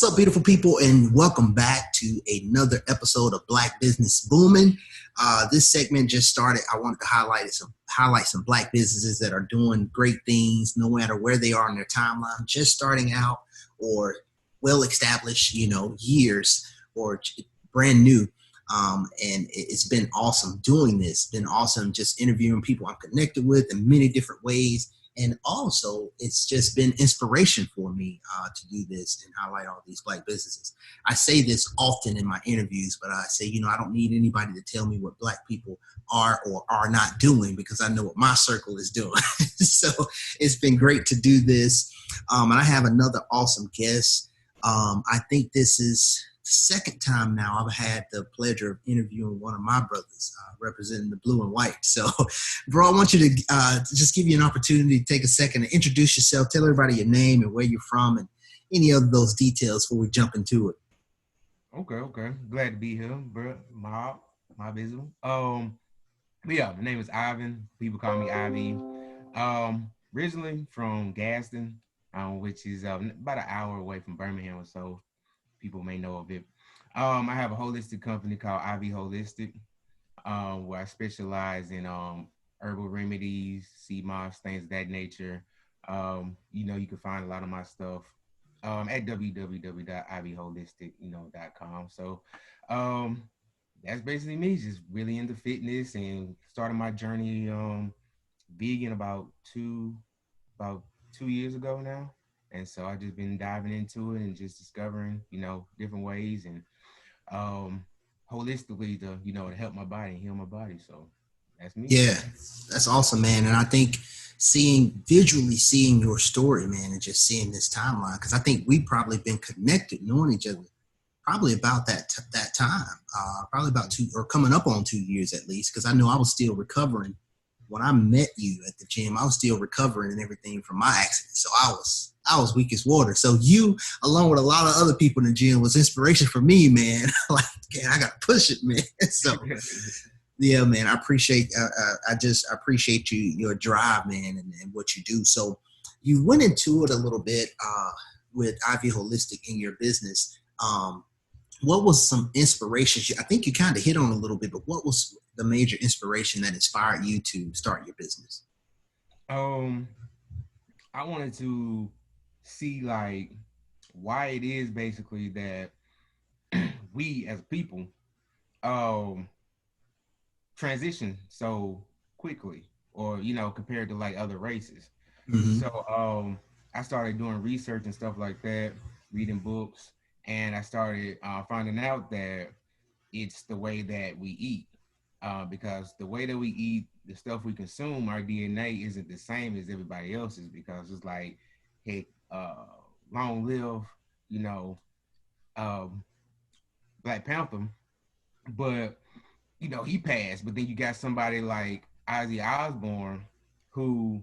What's up, beautiful people, and welcome back to another episode of Black Business Booming. This segment just started. I wanted to highlight some Black businesses that are doing great things, no matter where they are in their timeline, just starting out or well-established, years or brand new. And it's been awesome doing this. Been awesome just interviewing people I'm connected with in many different ways. And also, it's just been inspiration for me to do this and highlight all these Black businesses. I say this often in my interviews, but I say, I don't need anybody to tell me what Black people are or are not doing, because I know what my circle is doing. So it's been great to do this. And I have another awesome guest. I think this is the second time now I've had the pleasure of interviewing one of my brothers representing the blue and white. So, bro, I want you to just give you an opportunity to take a second and introduce yourself, tell everybody your name and where you're from and any of those details before we jump into it. Okay. Glad to be here, bro. My visible. The name is Ivan. People call me Ivy. Originally from Gaston, which is about an hour away from Birmingham or so. People may know of it. I have a holistic company called IVHolistic, where I specialize in herbal remedies, sea moss, things of that nature. You can find a lot of my stuff at www.ivholistic.com. So that's basically me, just really into fitness and started my journey vegan about 2 years ago now. And so I just been diving into it and just discovering, different ways and holistically to help my body and heal my body. So that's me. Yeah, that's awesome, man. And I think visually seeing your story, man, and just seeing this timeline, because I think we've probably been connected, knowing each other, probably about that time, probably about 2 or coming up on 2 years at least, because I know I was still recovering when I met you at the gym. I was still recovering and everything from my accident, so I was weak as water. So you, along with a lot of other people in the gym, was inspiration for me, man. Like, man, I gotta push it, man. So. Yeah, man, I appreciate your drive, man, and what you do. So you went into it a little bit with Ivy Holistic in your business. What was some inspiration? I think you kind of hit on a little bit, but what was the major inspiration that inspired you to start your business? I wanted to see like why it is basically that we as people transition so quickly, or compared to like other races. Mm-hmm. So I started doing research and stuff like that, reading books, and I started finding out that it's the way that we eat, because the way that we eat, the stuff we consume, our DNA isn't the same as everybody else's, because it's like, hey, long live, you know, um, Black Panther, but he passed. But then you got somebody like Ozzy Osbourne who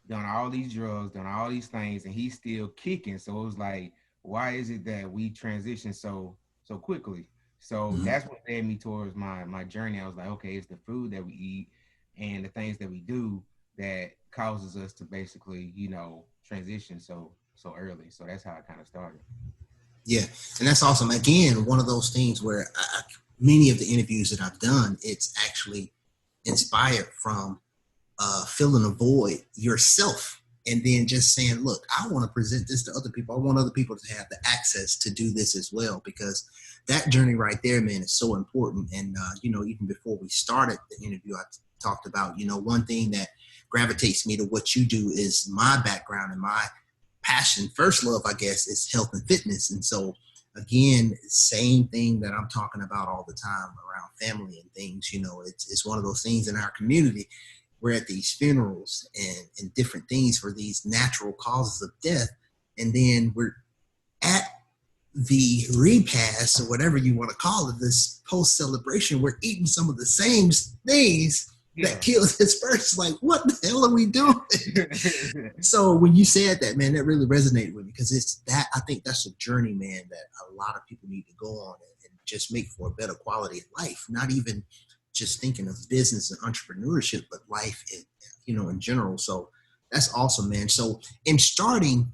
done all these drugs, done all these things, and he's still kicking. So it was like, why is it that we transition so quickly? So Mm-hmm. that's what led me towards my journey. I was like, okay, it's the food that we eat and the things that we do that causes us to basically, transition so early. So that's how I kind of started. Yeah, and that's awesome. Again, one of those things where many of the interviews that I've done, it's actually inspired from filling a void yourself, and then just saying, look, I want to present this to other people. I want other people to have the access to do this as well, because that journey right there, man, is so important. And even before we started the interview, I talked about, one thing that gravitates me to what you do is my background and my passion. First love, I guess, is health and fitness. And so again, same thing that I'm talking about all the time around family and things. It's one of those things in our community. We're at these funerals and different things for these natural causes of death. And then we're at the repast, or whatever you want to call it, this post-celebration, we're eating some of the same things that killed this person. Like, what the hell are we doing? So when you said that, man, that really resonated with me, because I think that's a journey, man, that a lot of people need to go on and just make for a better quality of life. Not even just thinking of business and entrepreneurship, but life in general. So that's awesome, man. So in starting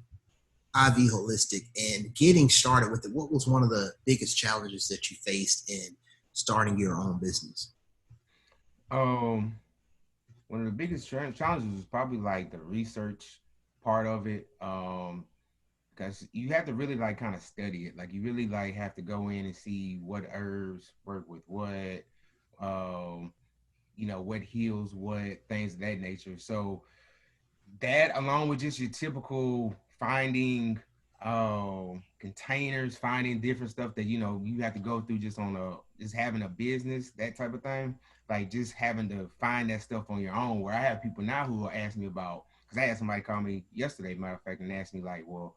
IV Holistic and getting started with it, what was one of the biggest challenges that you faced in starting your own business? Um, One of the biggest challenges is probably like the research part of it. Because you have to really like kind of study it. Like you really like have to go in and see what herbs work with what, um, what heals what, things of that nature. So that along with just your typical finding containers, finding different stuff that you have to go through just on a just having a business, that type of thing, like just having to find that stuff on your own. Where I have people now who will ask me about, because I had somebody call me yesterday, matter of fact, and ask me like, well,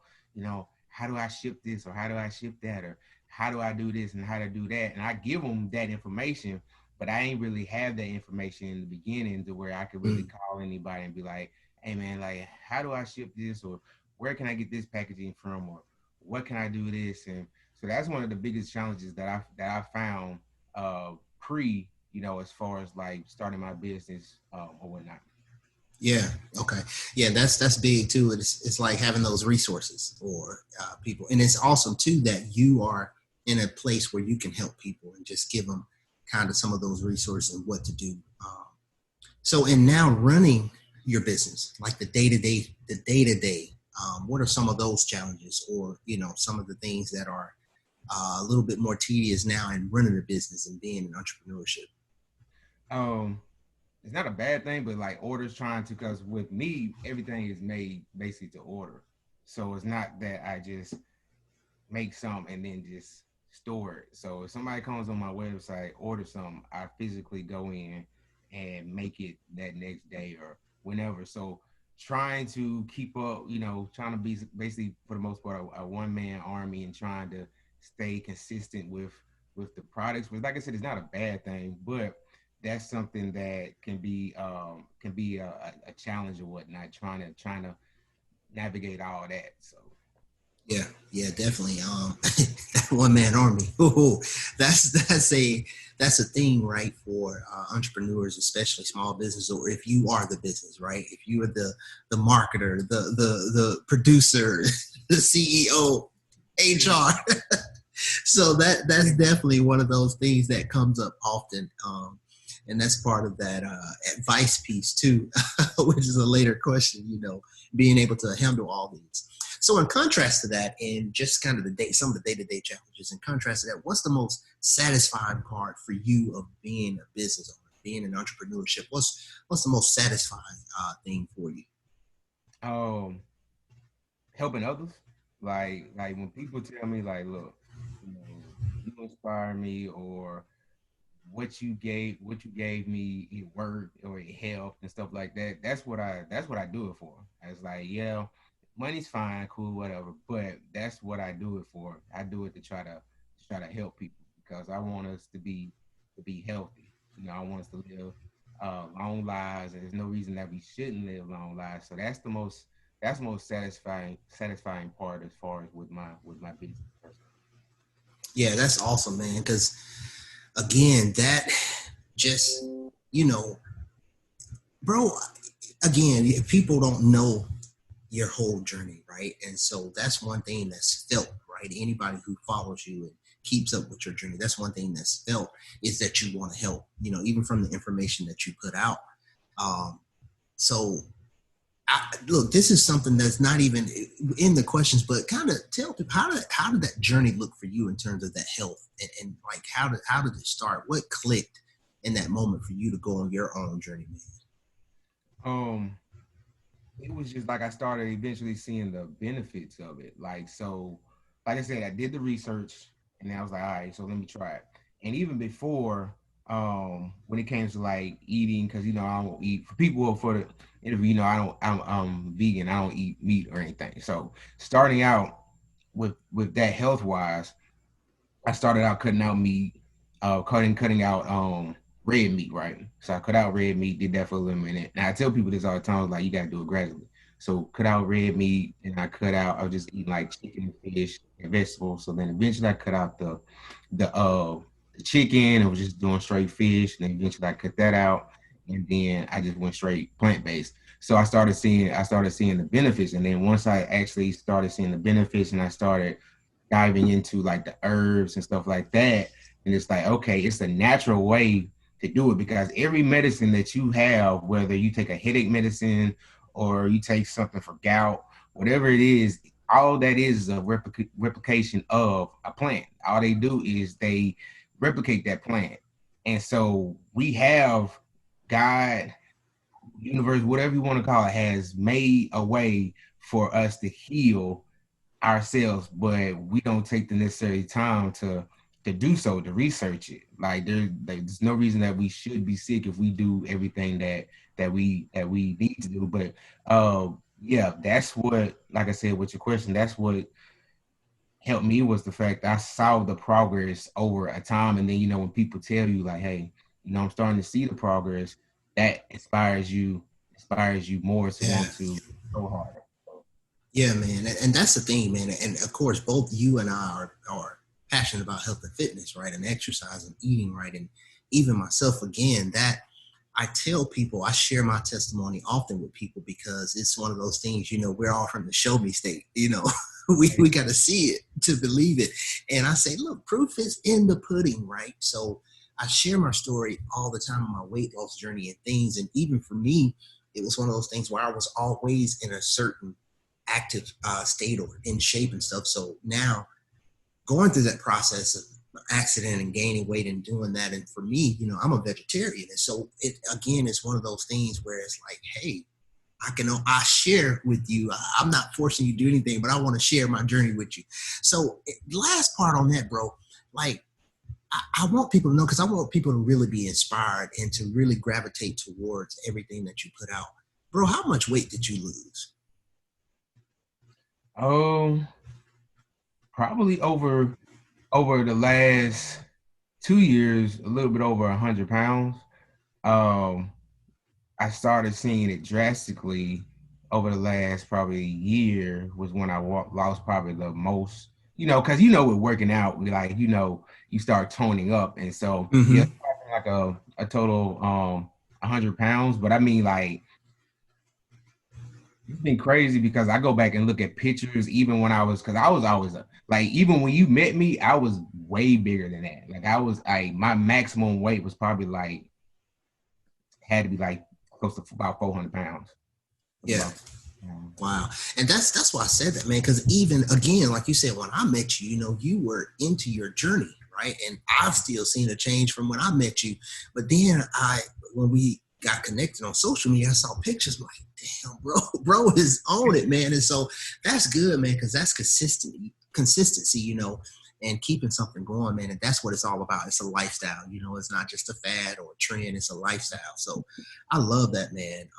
how do I ship this, or how do I ship that, or how do I do this and how to do that, and I give them that information, but I ain't really have that information in the beginning to where I could really Mm. call anybody and be like, hey man, like how do I ship this, or where can I get this packaging from, or what can I do this? And so that's one of the biggest challenges that I found pre, as far as like starting my business or whatnot. Yeah. Okay. Yeah, that's big too. It's like having those resources or people, and it's awesome too that you are in a place where you can help people and just give them kind of some of those resources and what to do. So, in now running your business, like the day to day, what are some of those challenges, or some of the things that are a little bit more tedious now in running a business and being in entrepreneurship? Um, it's not a bad thing, but like orders trying to, because with me, everything is made basically to order. So it's not that I just make some and then just store it. So if somebody comes on my website, order something, I physically go in and make it that next day or whenever. So trying to keep up, trying to be basically for the most part a one man army and trying to stay consistent with the products. But like I said, it's not a bad thing, but that's something that can be a challenge or whatnot. Trying to navigate all that. So Yeah, yeah, definitely. That one man army. Ooh, that's a thing, right? For entrepreneurs, especially small business, or if you are the business, right? If you are the marketer, the producer, the CEO, HR. So that's definitely one of those things that comes up often. And that's part of that advice piece too, which is a later question. Being able to handle all these. So in contrast to that, and just kind of some of the day-to-day challenges, in contrast to that, what's the most satisfying part for you of being a business owner, being an entrepreneurship? What's the most satisfying thing for you? um helping others. Like when people tell me like, look, you inspire me, or what you gave me, it worked or it helped and stuff like that. That's what I do it for. It's like, yeah, money's fine, cool, whatever, but that's what I do it for. I do it to try to help people because I want us to be healthy. I want us to live long lives, and there's no reason that we shouldn't live long lives. So that's the most satisfying part as far as with my business personally. Yeah, that's awesome, man. Because again, that just you know, bro. Again, if people don't know your whole journey, right? And so that's one thing that's felt, right? Anybody who follows you and keeps up with your journey, that's one thing that's felt, is that you want to help, even from the information that you put out. Um, so look, this is something that's not even in the questions, but kind of tell people how did that journey look for you in terms of that health, and like how did it start? What clicked in that moment for you to go on your own journey, man? Um, it was just like I started eventually seeing the benefits of it. Like so, like I said, I did the research and I was like, all right, so let me try it. And even before, when it came to like eating, because I don't eat for people for the interview, I'm vegan, I don't eat meat or anything. So starting out with that health wise, I started out cutting out meat, cutting out red meat, right? So I cut out red meat, did that for a little minute. And I tell people this all the time, like you gotta do it gradually. So cut out red meat, and I was just eating like chicken and fish and vegetables. So then eventually I cut out the chicken and was just doing straight fish. And then eventually I cut that out. and then I just went straight plant-based. So I started seeing the benefits, and then once I actually started seeing the benefits, and I started diving into like the herbs and stuff like that, and it's like, okay, it's a natural way to do it, because every medicine that you have, whether you take a headache medicine or you take something for gout, whatever it is, all that is a replication of a plant. All they do is they replicate that plant. And so we have God, universe, whatever you want to call it, has made a way for us to heal ourselves, but we don't take the necessary time to do so, to research it. Like there's no reason that we should be sick if we do everything that we need to do. But yeah, that's what, like I said, with your question, that's what helped me, was the fact I saw the progress over a time. And then, when people tell you like, hey, I'm starting to see the progress, that inspires you more to Yeah. want to go harder. Yeah, man. And that's the thing, man. And of course, both you and I are passionate about health and fitness, right? And exercise and eating right. And even myself, again, that I tell people, I share my testimony often with people because it's one of those things, we're all from the show me state, we got to see it to believe it. And I say, look, proof is in the pudding, right? So I share my story all the time on my weight loss journey and things. And even for me, it was one of those things where I was always in a certain active state or in shape and stuff. So now going through that process of accident and gaining weight and doing that. And for me, I'm a vegetarian. And so it, again, is one of those things where it's like, hey, I share with you. I'm not forcing you to do anything, but I want to share my journey with you. So last part on that, bro, like I want people to know, because I want people to really be inspired and to really gravitate towards everything that you put out. Bro, how much weight did you lose? Oh, probably over the last 2 years, a little bit over 100 pounds. Um, I started seeing it drastically over the last probably year, was when I lost probably the most. Because with working out, we like you start toning up, and so yeah, Mm-hmm. like a total 100 pounds. But I mean, like, it's been crazy because I go back and look at pictures, even when because I was always like, even when you met me, I was way bigger than that. Like, I was like, my maximum weight was probably like, had to be like close to about 400 pounds. Was Yeah. about, Wow. And that's why I said that, man, because even again, like you said, when I met you, you were into your journey, right? And I've still seen a change from when I met you. But then when we got connected on social media, I saw pictures, I'm like, damn, bro is on it, man. And so that's good, man, because that's consistency, and keeping something going, man. And that's what it's all about. It's a lifestyle, it's not just a fad or a trend, it's a lifestyle. So I love that, man.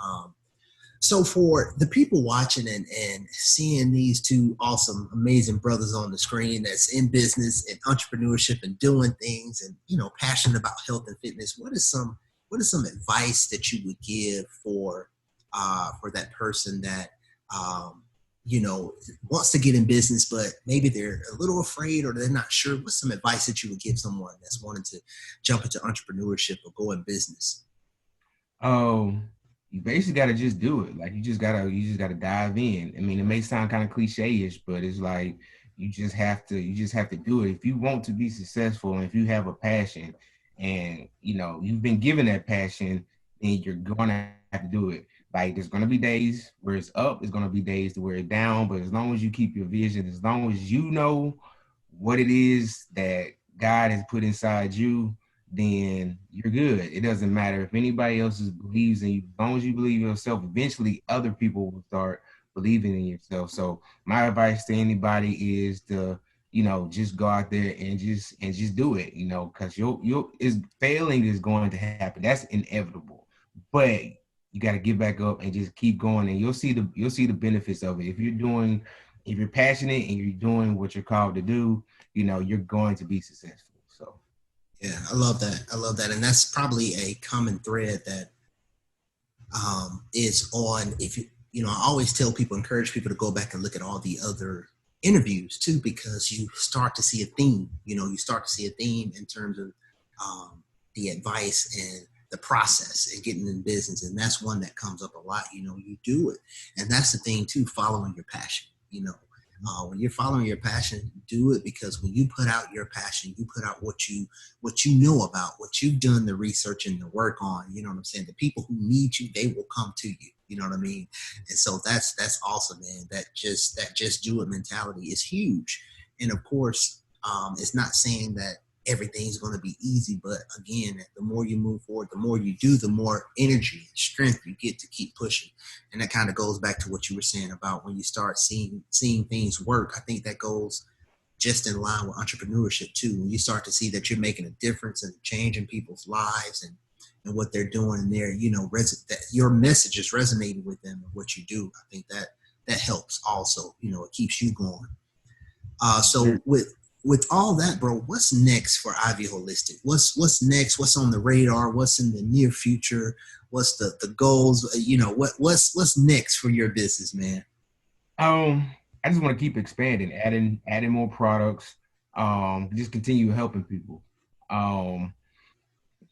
So for the people watching and seeing these two awesome, amazing brothers on the screen that's in business and entrepreneurship and doing things and passionate about health and fitness, what is some advice that you would give for that person that you know wants to get in business, but maybe they're a little afraid or they're not sure? What's some advice that you would give someone that's wanting to jump into entrepreneurship or go in business? you basically got to just do it. Like, you just gotta dive in. I mean, it may sound kind of cliche-ish, but it's like you just have to do it if you want to be successful, and if you have a passion, and you've been given that passion, then you're gonna have to do it. Like, there's gonna be days where it's up, there's gonna be days where it's down, but as long as you keep your vision, as long as you know what it is that God has put inside you, then you're good. It doesn't matter if anybody else believes in you. As long as you believe in yourself, eventually other people will start believing in yourself. So my advice to anybody is to, just go out there and just do it, because you'll is failing is going to happen. That's inevitable. But you got to get back up and just keep going, and you'll see the benefits of it. If you're passionate and you're doing what you're called to do, you're going to be successful. So. Yeah, I love that. I love that. And that's probably a common thread that is on, if I always tell people, encourage people to go back and look at all the other interviews too, because you start to see a theme, you start to see a theme in terms of the advice and the process and getting in business. And that's one that comes up a lot. You do it. And that's the thing too, following your passion. When you're following your passion, do it, because when you put out your passion, you put out what you know about, what you've done the research and the work on. You know what I'm saying? The people who need you, they will come to you. You know what I mean? And so that's awesome, man. That just do it mentality is huge. And of course, it's not saying that everything's going to be easy, but again, the more you move forward, the more you do, the more energy and strength you get to keep pushing. And that kind of goes back to what you were saying about when you start seeing things work. I think that goes just in line with entrepreneurship too. When you start to see that you're making a difference and changing people's lives and what they're doing, and that your message is resonating with them and what you do, I think that helps also. It keeps you going. So with all that, bro, what's next for IVHolistic? What's next? What's on the radar? What's in the near future? What's the goals? What's next for your business, man? I just want to keep expanding, adding more products, just continue helping people. I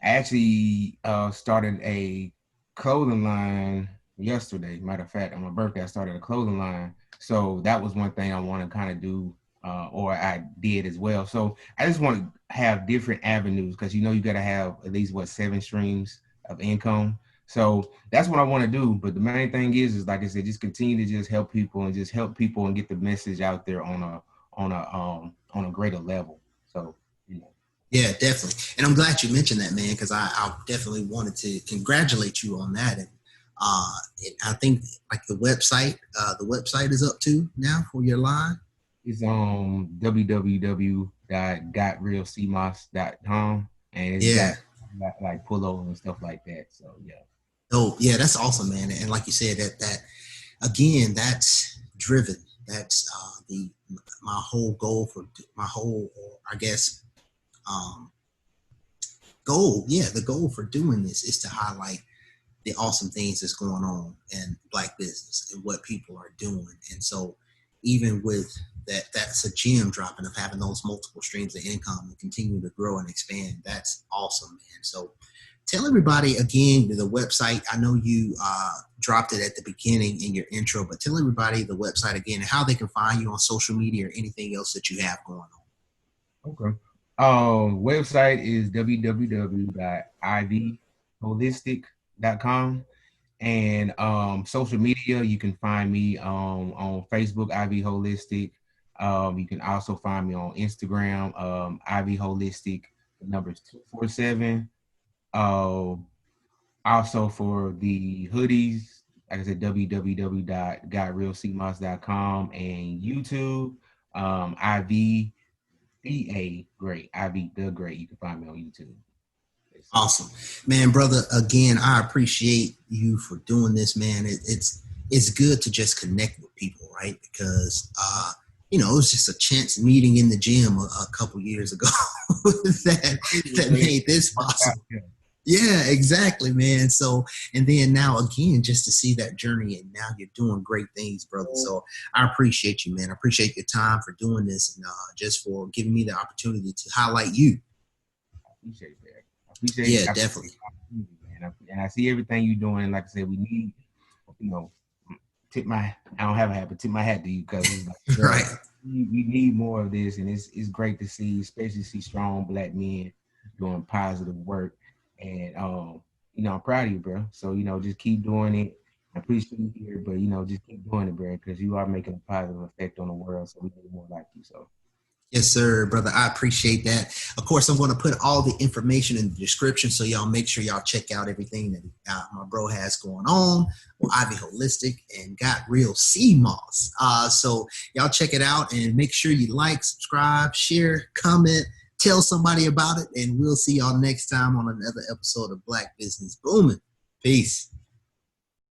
actually started a clothing line yesterday. Matter of fact, on my birthday, I started a clothing line. So that was one thing I want to kind of do, or I did as well. So I just want to have different avenues, because you got to have at least 7 streams of income. So that's what I want to do. But the main thing is like I said, just continue to just help people and get the message out there on a greater level. So, Yeah, definitely. And I'm glad you mentioned that, man, because I definitely wanted to congratulate you on that. And I think like the website is up to now for your line. It's on www.gotrealcmoss.com, and it's got like pullovers and stuff like that. So yeah. Oh yeah, that's awesome, man. And like you said, that again, that's driven. That's my whole goal for my whole, I guess, goal. Yeah, the goal for doing this is to highlight the awesome things that's going on in Black business and what people are doing. And so even with that's a gem dropping of having those multiple streams of income and continue to grow and expand. That's awesome, man. So tell everybody again the website. I know you dropped it at the beginning in your intro, but tell everybody the website again and how they can find you on social media or anything else that you have going on. Okay. Website is www.ivholistic.com. And social media, you can find me on Facebook, IVHolistic. You can also find me on Instagram, IVHolistic. The number is 247. Also for the hoodies, like I said, www.gotrealcmoss.com, and YouTube, IVBA Great, IV the Great. You can find me on YouTube. Awesome, man, brother. Again, I appreciate you for doing this, man. It's good to just connect with people, right? Because it was just a chance meeting in the gym a couple years ago that made this possible. Yeah, exactly, man. So, and then now again, just to see that journey, and now you're doing great things, brother. So I appreciate you, man. I appreciate your time for doing this, and just for giving me the opportunity to highlight you. I appreciate that. Yeah, definitely. And I see everything you're doing. Like I said, we need, I don't have a hat, but tip my hat to you, because it's like, right. We need more of this, and it's great to see, especially see strong Black men doing positive work. And I'm proud of you, bro. So just keep doing it. I appreciate you here, but just keep doing it, bro, because you are making a positive effect on the world. So we need more like you. So. Yes, sir, brother. I appreciate that. Of course, I'm going to put all the information in the description, so y'all make sure y'all check out everything that my bro has going on with IVHolistic and Got Real CMOS. So y'all check it out and make sure you like, subscribe, share, comment, tell somebody about it, and we'll see y'all next time on another episode of Black Business Booming. Peace.